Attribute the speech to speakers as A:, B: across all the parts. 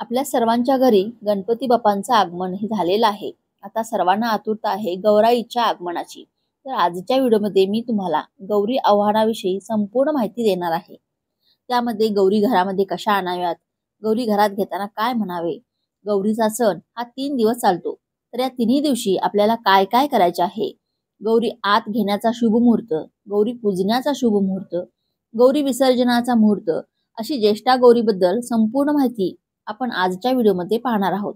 A: आपल्या सर्वांच्या घरी गणपती बाप्पांचं आगमन हे झालेलं आहे. आता सर्वांना आतुरता आहे गौराईच्या आगमनाची. तर आजच्या व्हिडिओमध्ये मी तुम्हाला गौरी आव्हानाविषयी संपूर्ण माहिती देणार आहे. त्यामध्ये गौरी घरामध्ये कशा आणाव्यात, गौरी घरात घेताना काय म्हणावे, गौरीचा सण हा 3 दिवस चालतो. तर या तिन्ही दिवशी आपल्याला काय काय करायचे आहे, गौरी आत घेण्याचा शुभ मुहूर्त, गौरी पूजण्याचा शुभ मुहूर्त, गौरी विसर्जनाचा मुहूर्त, अशी ज्येष्ठा गौरीबद्दल संपूर्ण माहिती आपण आजच्या व्हिडिओमध्ये पाहणार आहोत.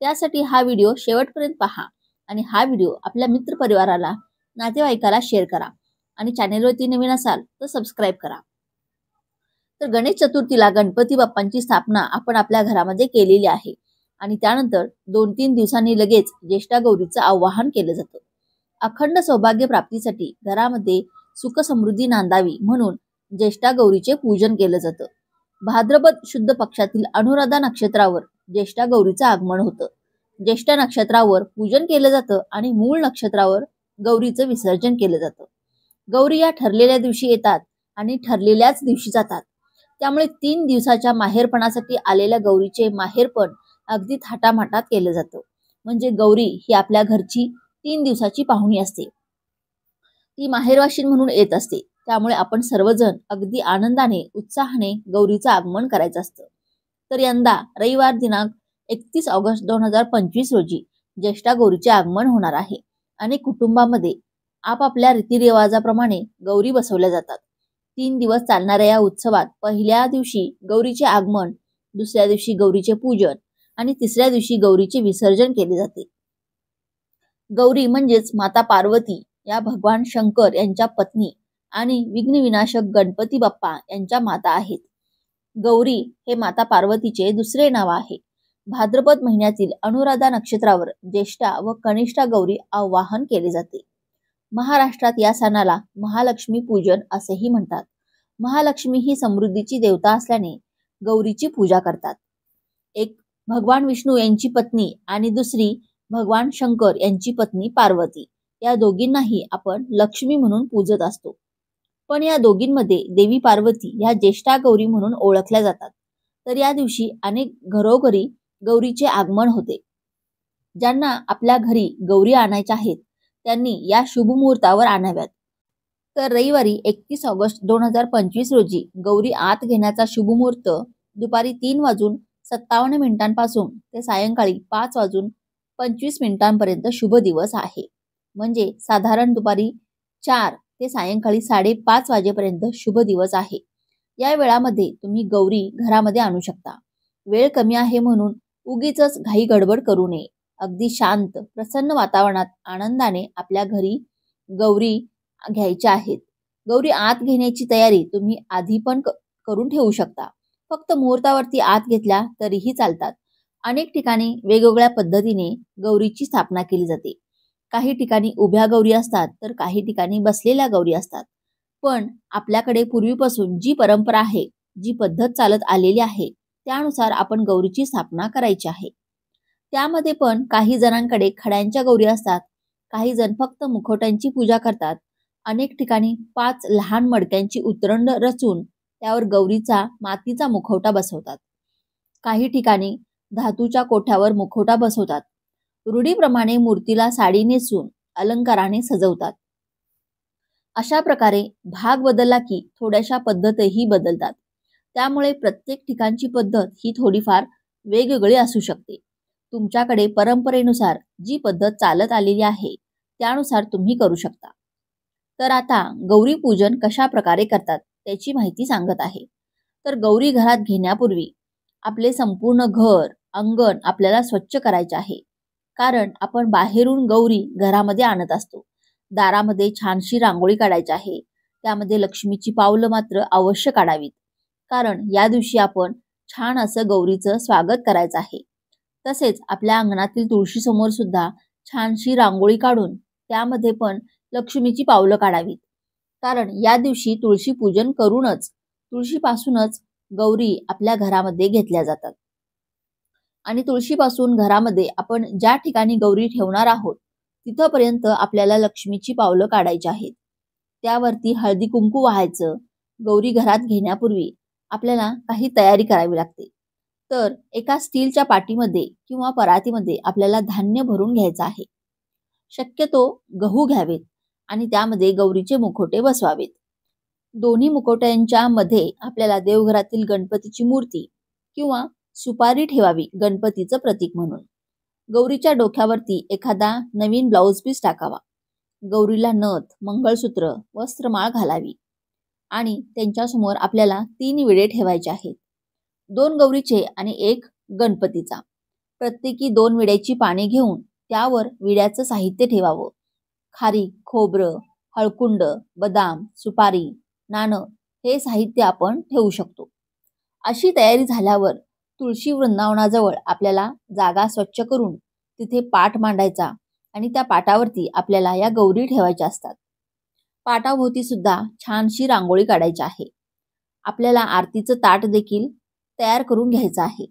A: त्यासाठी हा व्हिडिओ शेवटपर्यंत पहा आणि हा व्हिडिओ आपल्या मित्रपरिवाराला, नातेवाईकाला शेअर करा आणि चॅनलवरती नवीन असाल तर सबस्क्राईब करा. तर गणेश चतुर्थीला गणपती बाप्पांची स्थापना आपण आपल्या घरामध्ये केलेली आहे आणि त्यानंतर 2-3 दिवसांनी लगेच ज्येष्ठा गौरीचं आवाहन केलं जातं. अखंड सौभाग्य प्राप्तीसाठी घरामध्ये सुख समृद्धी नांदावी म्हणून ज्येष्ठा गौरीचे पूजन केलं जातं. भाद्रपद शुद्ध पक्षातील अनुराधा नक्षत्रावर ज्येष्ठा गौरीचं आगमन होतं. ज्येष्ठा नक्षत्रावर पूजन केलं जातं आणि मूळ नक्षत्रावर गौरीचं विसर्जन केलं जातं. गौरी या ठरलेल्या दिवशी येतात आणि ठरलेल्याच दिवशी जातात. त्यामुळे 3 दिवसाच्या माहेरपणासाठी आलेल्या गौरीचे माहेरपण अगदी थाटामाटात केलं जातं. म्हणजे गौरी ही आपल्या घरची 3 दिवसाची पाहुणी असते. ती माहेरवाशीन म्हणून येत असते. त्यामुळे आपण सर्वजण अगदी आनंदाने, उत्साहाने गौरीचं आगमन करायचं असतं. तर यंदा रविवार दिनांक 31 ऑगस्ट 2025 रोजी ज्येष्ठा गौरीचे आगमन होणार आहे. अनेक कुटुंबामध्ये आपापल्या रीतिरिवाजाप्रमाणे गौरी बसवल्या जातात. 3 दिवस चालणाऱ्या या उत्सवात पहिल्या दिवशी गौरीचे आगमन, दुसऱ्या दिवशी गौरीचे पूजन आणि तिसऱ्या दिवशी गौरीचे विसर्जन केले जाते. गौरी म्हणजेच माता पार्वती या भगवान शंकर यांच्या पत्नी आणि विघ्न विनाशक गणपती बाप्पा यांच्या माता आहेत. गौरी हे माता पार्वतीचे दुसरे नाव आहे. भाद्रपद महिन्यातील अनुराधा नक्षत्रावर ज्येष्ठा व कनिष्ठा गौरी आवाहन केले जाते. महाराष्ट्रात या सणाला महालक्ष्मी पूजन असेही म्हणतात. महालक्ष्मी ही समृद्धीची देवता असल्याने गौरीची पूजा करतात. एक भगवान विष्णू यांची पत्नी आणि दुसरी भगवान शंकर यांची पत्नी पार्वती, या दोघींनाही आपण लक्ष्मी म्हणून पूजत असतो. पण या दोघींमध्ये देवी पार्वती ह्या ज्येष्ठा गौरी म्हणून ओळखल्या जातात. तर या दिवशी अनेक घरोघरी गौरीचे आगमन होते. ज्यांना आपल्या घरी गौरी आणायच्या आहेत त्यांनी या शुभ मुहूर्तावर आणाव्यात. तर रविवारी 31 ऑगस्ट 2025 रोजी गौरी आत घेण्याचा शुभ मुहूर्त दुपारी 3:57 पासून ते सायंकाळी 5:25 शुभ दिवस आहे. म्हणजे साधारण दुपारी 4 ते सायंकाळी 5:30 वाजेपर्यंत शुभ दिवस आहे. या वेळामध्ये तुम्ही गौरी घरामध्ये आणू शकता. वेळ कमी आहे म्हणून उगीच घाई गडबड करू नये. अगदी शांत प्रसन्न वातावरणात आनंदाने आपल्या घरी गौरी घ्यायच्या आहेत. गौरी आत घेण्याची तयारी तुम्ही आधी पण करून ठेवू शकता. फक्त मुहूर्तावरती आत घेतल्या तरीही चालतात. अनेक ठिकाणी वेगवेगळ्या पद्धतीने गौरीची स्थापना केली जाते. काही ठिकाणी उभ्या गौरी असतात तर काही ठिकाणी बसलेल्या गौरी असतात. पण आपल्याकडे पूर्वीपासून जी परंपरा आहे, जी पद्धत चालत आलेली आहे त्यानुसार आपण गौरीची स्थापना करायची आहे. त्यामध्ये पण काही जणांकडे खड्यांच्या गौरी असतात, काही जण फक्त मुखवट्यांची पूजा करतात. अनेक ठिकाणी 5 लहान मडक्यांची उतरंड रचून त्यावर गौरीचा मातीचा मुखवटा बसवतात. काही ठिकाणी धातूच्या कोठ्यावर मुखवटा बसवतात. रूढीप्रमाणे मूर्तीला साडी नेसून अलंकाराने सजवतात. अशा प्रकारे भाग बदलला की थोड्याशा पद्धतही बदलतात. त्यामुळे प्रत्येक ठिकाणची पद्धत ही थोडीफार वेगवेगळी असू शकते. तुमच्याकडे परंपरेनुसार जी पद्धत चालत आलेली आहे त्यानुसार तुम्ही करू शकता. तर आता गौरी पूजन कशा प्रकारे करतात त्याची माहिती सांगत आहे. तर गौरी घरात घेण्यापूर्वी आपले संपूर्ण घर, अंगण आपल्याला स्वच्छ करायचे आहे. कारण आपण बाहेरून गौरी घरामध्ये आणत असतो. दारामध्ये छानशी रांगोळी काढायची आहे. त्यामध्ये लक्ष्मीची पावलं मात्र अवश्य काढावीत. कारण या दिवशी आपण छान असं गौरीचं स्वागत करायचं आहे. तसेच आपल्या अंगणातील तुळशी समोर सुद्धा छानशी रांगोळी काढून त्यामध्ये पण लक्ष्मीची पावलं काढावीत. कारण या दिवशी तुळशी पूजन करूनच, तुळशीपासूनच गौरी आपल्या घरामध्ये घेतल्या जातात. आणि तुळशीपासून घरामध्ये आपण ज्या ठिकाणी गौरी ठेवणार आहोत तिथपर्यंत आपल्याला लक्ष्मीची पावलं काढायची आहेत. त्यावरती हळदी कुंकू वाहायचं. गौरी घरात घेण्यापूर्वी आपल्याला काही तयारी करावी लागते. तर एका स्टीलच्या पाटीमध्ये किंवा परातीमध्ये आपल्याला धान्य भरून घ्यायचं आहे. शक्यतो गहू घ्यावेत आणि त्यामध्ये गौरीचे मुखवटे बसवावेत. दोन्ही मुखवट्यांच्या मध्ये आपल्याला देवघरातील गणपतीची मूर्ती किंवा सुपारी ठेवावी गणपतीचं प्रतीक म्हणून. गौरीच्या डोक्यावरती एखादा नवीन ब्लाउज पीस टाकावा. गौरीला नथ, मंगळसूत्र, वस्त्रमाळ घालावी आणि त्यांच्यासमोर आपल्याला 3 विडे ठेवायचे आहेत. 2 गौरीचे आणि 1 गणपतीचा. प्रत्येकी 2 विड्याची पाने घेऊन त्यावर विड्याचं साहित्य ठेवावं. खारीक, खोबरं, हळकुंड, बदाम, सुपारी, नाणं हे साहित्य आपण ठेवू शकतो. अशी तयारी झाल्यावर तुळशी वृंदावनाजवळ आपल्याला जागा स्वच्छ करून तिथे पाट मांडायचा आणि त्या पाटावरती आपल्याला या गौरी ठेवायच्या असतात. पाटाभोवती सुद्धा छानशी रांगोळी काढायची आहे. आपल्याला आरतीचं ताट देखील तयार करून घ्यायचं आहे.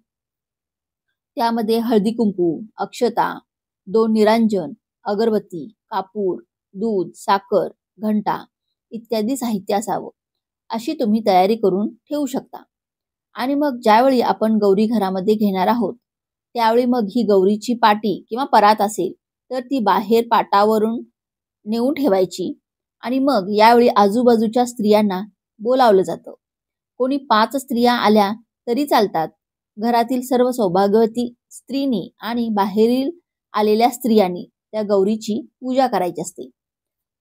A: त्यामध्ये हळदी कुंकू, अक्षता, 2 निरांजन, अगरबत्ती, कापूर, दूध, साखर, घंटा इत्यादी साहित्य असावं. अशी तुम्ही तयारी करून ठेवू शकता. आणि मग ज्यावेळी आपण गौरी घरामध्ये घेणार आहोत त्यावेळी मग ही गौरीची पाटी किंवा परात असेल तर ती बाहेर पाटावरून नेऊन ठेवायची आणि मग यावेळी आजूबाजूच्या स्त्रियांना बोलावलं जातं. कोणी 5 स्त्रिया आल्या तरी चालतात. घरातील सर्व सौभाग्यवती स्त्रीनी आणि बाहेरील आलेल्या स्त्रियांनी त्या गौरीची पूजा करायची असते.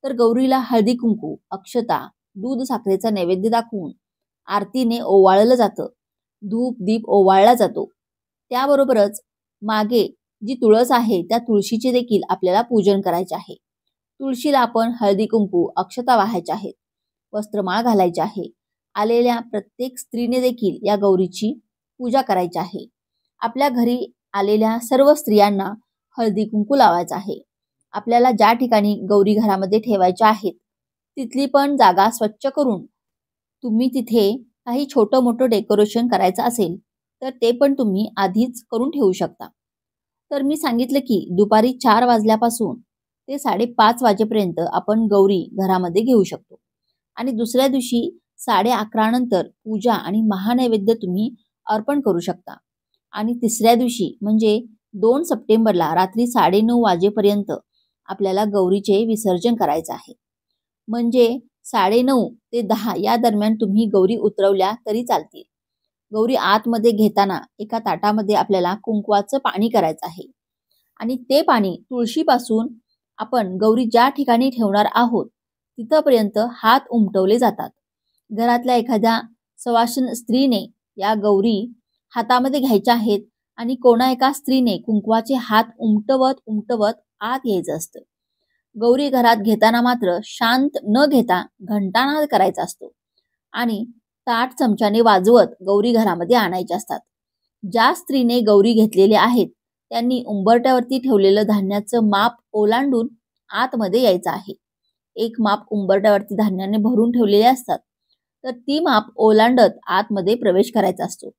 A: तर गौरीला हळदी कुंकू, अक्षता, दूध साखरेचा नैवेद्य दाखवून आरतीने ओवाळलं जातं. धूप दीप ओवाळला जातो. त्याबरोबरच मागे जी तुळस आहे त्या तुळशीचे देखील आपल्याला पूजन करायचे आहे. तुळशीला आपण हळदी कुंकू, अक्षता वाहायच्या आहेत, वस्त्रमाळ घालायचे आहे. आलेल्या प्रत्येक स्त्रीने देखील या गौरीची पूजा करायची आहे. आपल्या घरी आलेल्या सर्व स्त्रियांना हळदी कुंकू लावायचं आहे. आपल्याला ज्या ठिकाणी गौरी घरामध्ये ठेवायच्या आहेत तिथली पण जागा स्वच्छ करून तुम्ही तिथे काही छोटं मोठं डेकोरेशन करायचं असेल तर ते पण तुम्ही आधीच करून ठेवू शकता. तर मी सांगितलं की दुपारी 4 वाजल्यापासून ते 5:30 वाजेपर्यंत आपण गौरी घरामध्ये घेऊ शकतो आणि दुसऱ्या दिवशी 11:30 नंतर पूजा आणि महानैवेद्य तुम्ही अर्पण करू शकता. आणि तिसऱ्या दिवशी म्हणजे 2 सप्टेंबरला रात्री 9:30 वाजेपर्यंत आपल्याला गौरीचे विसर्जन करायचं आहे. म्हणजे 9:30 ते 10 या दरम्यान तुम्ही गौरी उतरवल्या तरी चालतील. गौरी आतमध्ये घेताना एका ताटामध्ये आपल्याला कुंकवाचं पाणी करायचं आहे आणि ते पाणी तुळशीपासून आपण गौरी ज्या ठिकाणी ठेवणार आहोत तिथपर्यंत हात उमटवले जातात. घरातल्या एखाद्या सवाष्ण स्त्रीने या गौरी हातामध्ये घ्यायच्या आहेत आणि कोणा एका स्त्रीने कुंकवाचे हात उमटवत उमटवत आत यायचं असतं. गौरी घरात घेताना मात्र शांत न घेता घंटानाद करायचा असतो आणि ताट चमच्याने वाजवत गौरी घरामध्ये आणायचे असतात. ज्या स्त्रीने गौरी घेतलेल्या आहेत त्यांनी उंबरट्यावरती ठेवलेलं धान्याचं माप ओलांडून आतमध्ये यायचं आहे. 1 माप उंबरट्यावरती धान्याने भरून ठेवलेले असतात तर ती माप ओलांडत आतमध्ये प्रवेश करायचा असतो.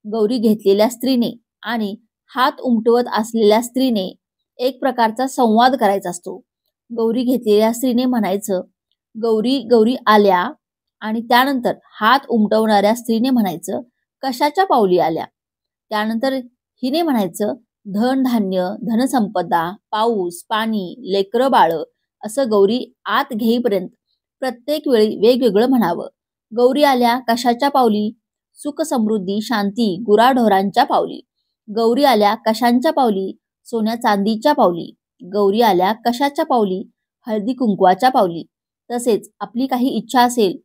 A: गौरी घेतलेल्या स्त्रीने आणि हात उमटवत असलेल्या स्त्रीने एक प्रकारचा संवाद करायचा असतो. गौरी घेतलेल्या स्त्रीने म्हणायचं गौरी गौरी आल्या आणि त्यानंतर हात उमटवणाऱ्या स्त्रीने म्हणायचं कशाच्या पावली आल्या. त्यानंतर हिने म्हणायचं धन धान्य, धनसंपदा, पाऊस, पाणी, लेकरं बाळ असं गौरी आत घेईपर्यंत प्रत्येक वेळी वेगवेगळं म्हणावं. गौरी आल्या कशाच्या पावली, सुख समृद्धी शांती गुराढोरांच्या पावली. गौरी आल्या कशांच्या पावली, सोन्या चांदीच्या पावली. गौरी आल्या कशाच्या पावली, हळदी कुंकवाच्या पावली. तसेच आपली काही इच्छा असेल,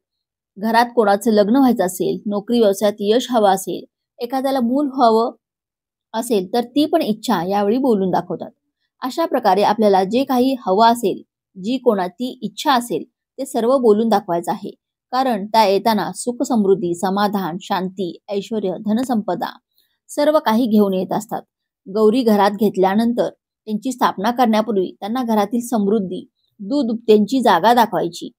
A: घरात कोणाचं लग्न व्हायचं असेल, नोकरी व्यवसायात यश हवं असेल, एखाद्याला मूल हवं असेल तर ती पण इच्छा यावेळी बोलून दाखवतात. अशा प्रकारे आपल्याला जे काही हवं असेल, जी कोणाची इच्छा असेल ते सर्व बोलून दाखवायचं आहे. कारण त्या येताना सुख समृद्धी, समाधान, शांती, ऐश्वर्य, धनसंपदा सर्व काही घेऊन येत असतात. गौरी घरात घेतल्यानंतर त्यांची स्थापना करण्यापूर्वी त्यांना घरातील समृद्धी, दूध त्यांची जागा दाखवायची.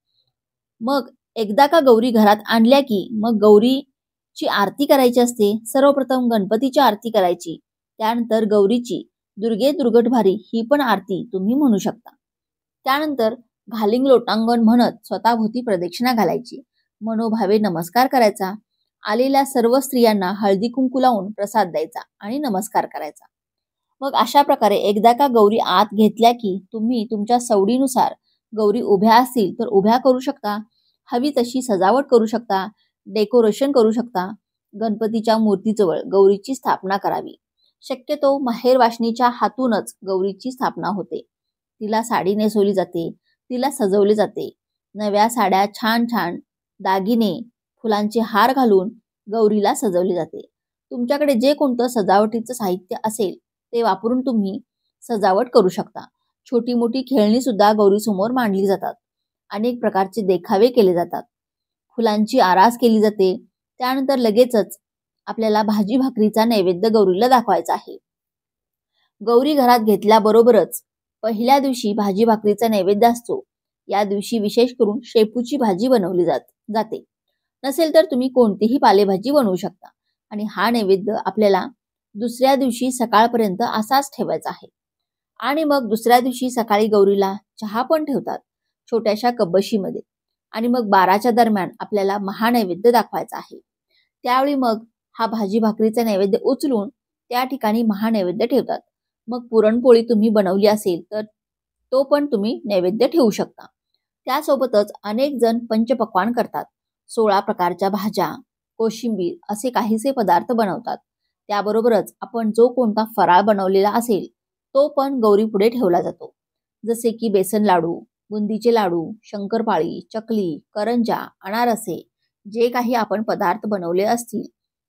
A: मग एकदा का गौरी घरात आणल्या की मग गौरीची आरती करायची असते. सर्वप्रथम गणपतीची आरती करायची, त्यानंतर गौरीची दुर्गे दुर्गटभारी ही पण आरती तुम्ही म्हणू शकता. त्यानंतर घालिंग लोटांगण म्हणत स्वतःभोवती प्रदक्षिणा घालायची, मनोभावे नमस्कार करायचा आलेल्या सर्व स्त्रियांना हळदी कुंकू लावून प्रसाद द्यायचा आणि नमस्कार करायचा. मग अशा प्रकारे एकदा का गौरी आत घेतल्या की तुम्ही तुमच्या सवडीनुसार गौरी उभ्या असतील तर उभ्या करू शकता, हवी तशी सजावट करू शकता, डेकोरेशन करू शकता. गणपतीच्या मूर्तीजवळ गौरीची स्थापना करावी. शक्यतो माहेर वाशनीच्या हातूनच गौरीची स्थापना होते. तिला साडी नेसवली जाते, तिला सजवले जाते. नव्या साड्या, छान छान दागिने, फुलांचे हार घालून गौरीला सजवले जाते. तुमच्याकडे जे कोणतं सजावटीचं साहित्य असेल ते वापरून तुम्ही सजावट करू शकता. छोटी मोठी खेळणी सुद्धा गौरीसमोर मांडली जातात. अनेक प्रकारचे देखावे केले जातात. फुलांची आरास केली जाते. त्यानंतर लगेचच आपल्याला भाजी भाकरीचा नैवेद्य गौरीला दाखवायचा आहे. गौरी घरात घेतल्याबरोबरच पहिल्या दिवशी भाजी भाकरीचा नैवेद्य असतो. या दिवशी विशेष करून शेपूची भाजी बनवली जाते. नसेल तर तुम्ही कोणतीही पालेभाजी बनवू शकता आणि हा नैवेद्य आपल्याला दुसऱ्या दिवशी सकाळपर्यंत असाच ठेवायचा आहे. आणि मग दुसऱ्या दिवशी सकाळी गौरीला चहा पण ठेवतात छोट्याशा कबशीमध्ये. आणि मग 12च्या दरम्यान आपल्याला महानैवेद्य दाखवायचा आहे. त्यावेळी मग हा भाजी भाकरीचा नैवेद्य उचलून त्या ठिकाणी महानैवेद्य ठेवतात. मग पुरणपोळी तुम्ही बनवली असेल तर तो पण तुम्ही नैवेद्य ठेवू शकता. त्यासोबतच अनेक जण पंचपक्वान्न करतात. 16 प्रकारच्या भाज्या, कोशिंबीर असे काहीसे पदार्थ बनवतात. त्याबरोबरच आपण जो कोणता फराळ बनवलेला असेल तो पण गौरी पुढे ठेवला जातो. जसे की बेसन लाडू, बुंदीचे लाडू, शंकरपाळी, चकली, करंजा, अनारसे जे काही आपण पदार्थ बनवले असतील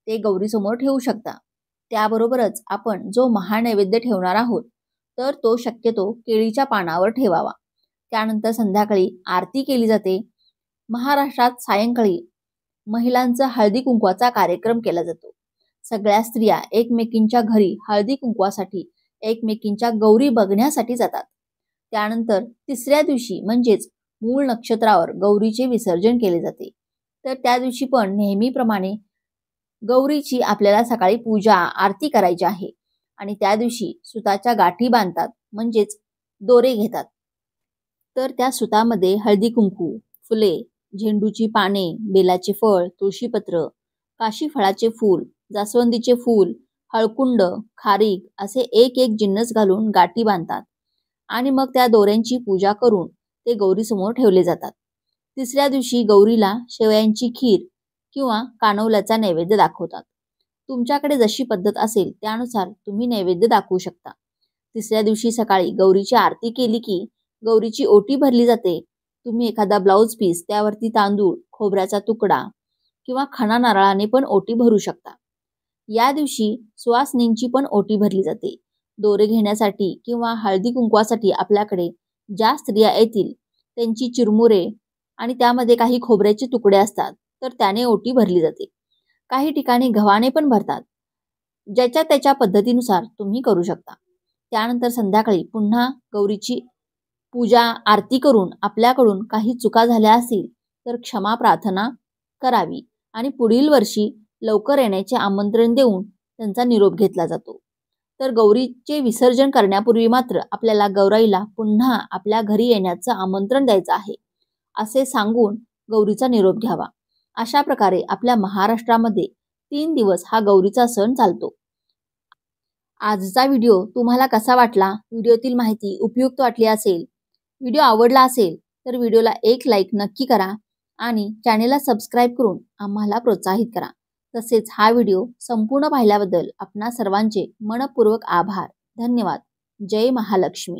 A: ते गौरीसमोर ठेवू शकता. त्याबरोबरच आपण जो महानैवेद्य ठेवणार आहोत तर तो शक्यतो केळीच्या पानावर ठेवावा. त्यानंतर संध्याकाळी आरती केली जाते. महाराष्ट्रात सायंकाळी महिलांचा हळदी कुंकवाचा कार्यक्रम केला जातो. सगळ्या स्त्रिया एकमेकींच्या घरी हळदी कुंकवासाठी, एकमेकींच्या गौरी बघण्यासाठी जातात. त्यानंतर तिसऱ्या दिवशी म्हणजेच मूळ नक्षत्रावर गौरीचे विसर्जन केले जाते. तर त्या दिवशी पण नेहमीप्रमाणे गौरीची आपल्याला सकाळी पूजा आरती करायची आहे. आणि त्या दिवशी सुताच्या गाठी बांधतात म्हणजेच दोरे घेतात. तर त्या सुतामध्ये हळदी कुंकू, फुले, झेंडूची पाने, बेलाचे फळ, तुळशीपत्र, काशी फळाचे फूल, जास्वंदीचे फूल, हळकुंड, खारीक असे एक एक जिन्नस घालून गाठी बांधतात. आणि मग त्या दोऱ्यांची पूजा करून ते गौरीसमोर ठेवले जातात. तिसऱ्या दिवशी गौरीला शेवयांची खीर किंवा कानवल्याचा नैवेद्य दाखवतात. तुमच्याकडे जशी पद्धत असेल त्यानुसार तुम्ही नैवेद्य दाखवू शकता. तिसऱ्या दिवशी सकाळी गौरीची आरती केली की गौरीची ओटी भरली जाते. तुम्ही एखादा ब्लाऊज पीस, त्यावरती तांदूळ, खोबऱ्याचा तुकडा किंवा खणा नारळाने पण ओटी भरू शकता. या दिवशी सुवासिनींची पण ओटी भरली जाते. दोरे घेण्यासाठी किंवा हळदी कुंकवासाठी आपल्याकडे ज्या स्त्रिया येतील त्यांची चिरमुरे आणि त्यामध्ये काही खोबऱ्याचे तुकडे असतात तर त्याने ओटी भरली जाते. काही ठिकाणी गव्हाने पण भरतात. ज्याच्या त्याच्या पद्धतीनुसार तुम्ही करू शकता. त्यानंतर संध्याकाळी पुन्हा गौरीची पूजा आरती करून आपल्याकडून काही चुका झाल्या असतील तर क्षमा प्रार्थना करावी आणि पुढील वर्षी लवकर येण्याचे आमंत्रण देऊन त्यांचा निरोप घेतला जातो. तर गौरीचे विसर्जन करण्यापूर्वी मात्र आपल्याला गौराईला पुन्हा आपल्या घरी येण्याचं आमंत्रण द्यायचं आहे असे सांगून गौरीचा निरोप घ्यावा. अशा प्रकारे आपल्या महाराष्ट्रामध्ये 3 दिवस हा गौरीचा सण चालतो. आजचा व्हिडिओ तुम्हाला कसा वाटला? व्हिडिओतील माहिती उपयुक्त वाटली असेल, व्हिडिओ आवडला असेल तर व्हिडिओला एक लाईक नक्की करा आणि चॅनेलला सबस्क्राईब करून आम्हाला प्रोत्साहित करा. तसेच हा व्हिडिओ संपूर्ण पाहिल्याबद्दल आपणा सर्वांचे मनपूर्वक आभार. धन्यवाद. जय महालक्ष्मी.